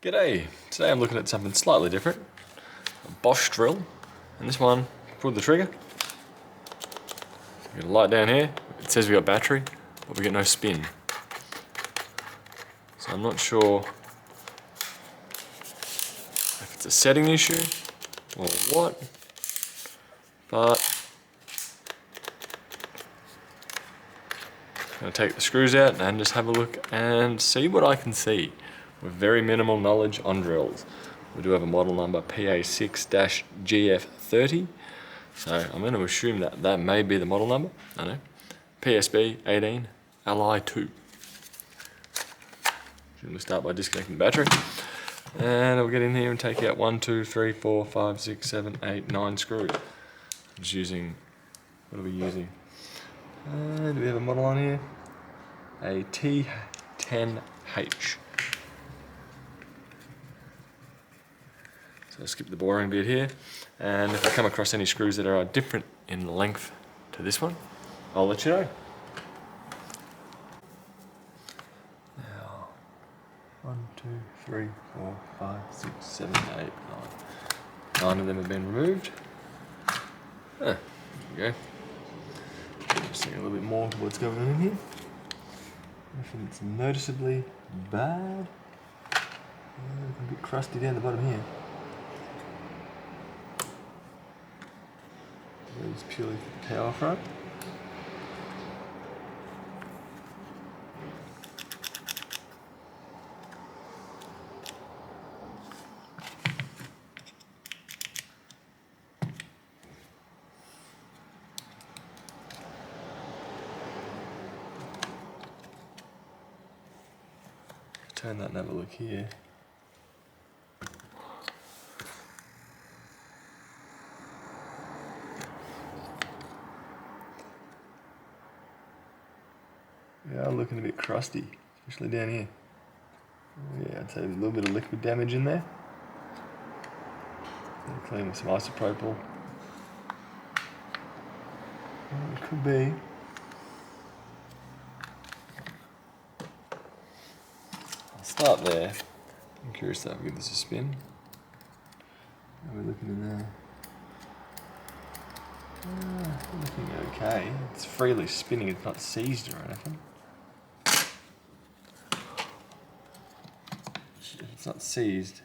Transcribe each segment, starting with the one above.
G'day, today I'm looking at something slightly different. A Bosch drill, and this one, pull the trigger. Got a light down here, it says we got battery, but we get no spin. So I'm not sure if it's a setting issue or what, but I'm going to take the screws out and just have a look and see what I can see. With very minimal knowledge on drills. We do have a model number PA6-GF30, so I'm going to assume that that may be the model number. I know. PSB 18 LI-2. We'll start by disconnecting the battery, and I'll get in here and take out 1, 2, 3, 4, 5, 6, 7, 8, 9 screws. I'm just using, what are we using? Do we have a model on here? A T10H. So I'll skip the boring bit here, and if I come across any screws that are different in length to this one, I'll let you know. Now, 1, 2, 3, 4, 5, 6, 7, 8, 9. 9 of them have been removed. There we go. Just seeing a little bit more of what's going on in here. Nothing that's noticeably bad. A bit crusty down the bottom here. It's purely for the power front. Turn that and have a look here. They are looking a bit crusty, especially down here. Yeah, I'd say there's a little bit of liquid damage in there. Clean with some isopropyl. It could be. I'll start there. I'm curious to give this a spin. How are we looking in there? Looking okay. It's freely spinning, it's not seized or anything. It's not seized.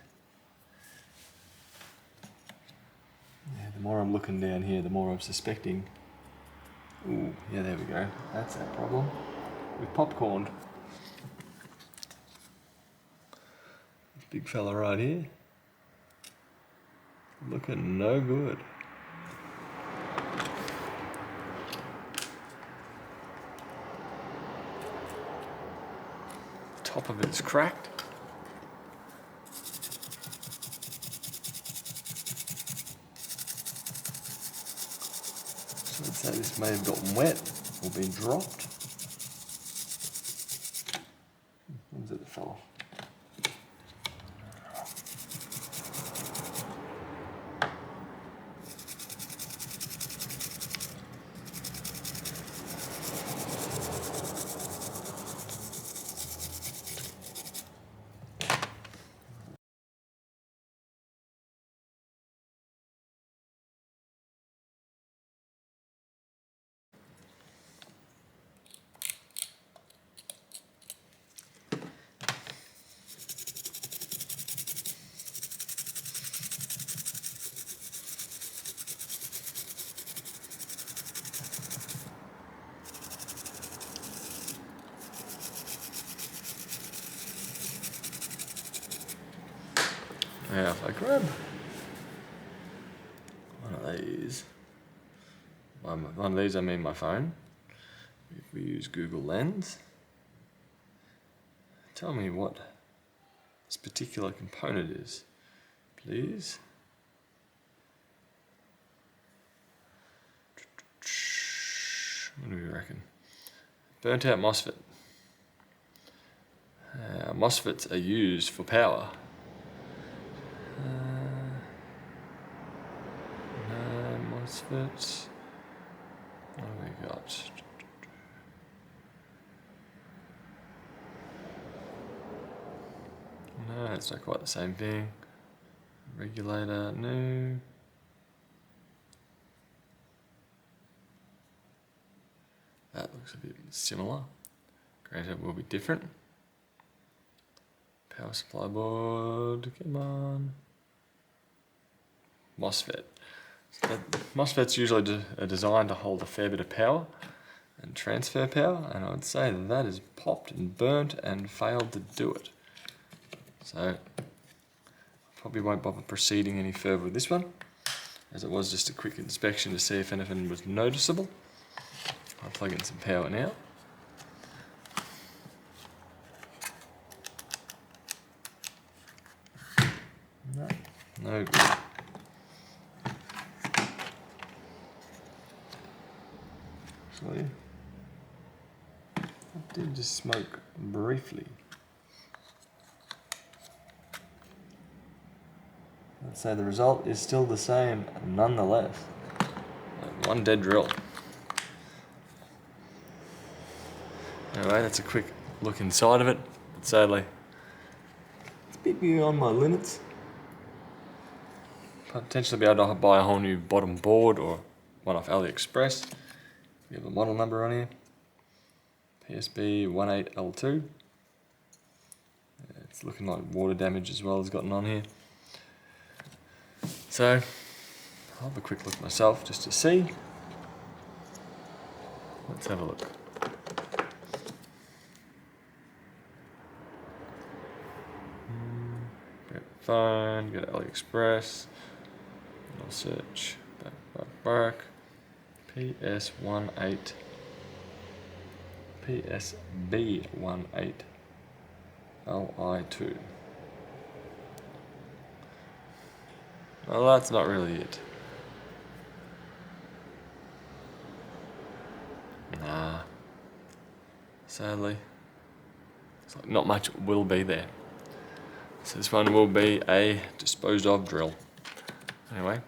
Yeah, the more I'm looking down here, the more I'm suspecting. Ooh, yeah, there we go. That's that problem. We've popcorned. This big fella right here. Looking no good. Top of it's cracked. So I'd say this may have gotten wet or been dropped. When's it that fell off? Now if I grab one of these, one of these I mean my phone, if we use Google Lens, tell me what this particular component is, please. What do we reckon? Burnt out MOSFET. MOSFETs are used for power. No MOSFETs. What have we got? No, it's not quite the same thing. Regulator, no. That looks a bit similar. Granted, it will be different. Power supply board, come on. MOSFET. MOSFETs usually are designed to hold a fair bit of power and transfer power, and I would say that is popped and burnt and failed to do it. So, probably won't bother proceeding any further with this one, as it was just a quick inspection to see if anything was noticeable. I'll plug in some power now. No good. Actually, I did just smoke briefly. I'd say the result is still the same nonetheless. One dead drill. Anyway, that's a quick look inside of it, but sadly, it's a bit beyond my limits. Potentially be able to buy a whole new bottom board or one off AliExpress. We have a model number on here. PSB 18L2. It's looking like water damage as well has gotten on here. So, I'll have a quick look myself just to see. Let's have a look. Go to phone, go to AliExpress. I'll search back. PS18 PSB 18 LI-2. Well, that's not really it. Nah. Sadly, it's like not much will be there. So this one will be a disposed of drill. Anyway,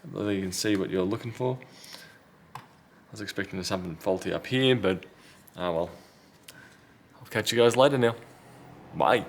I believe you can see what you're looking for. I was expecting there's something faulty up here, but oh well. I'll catch you guys later now. Bye.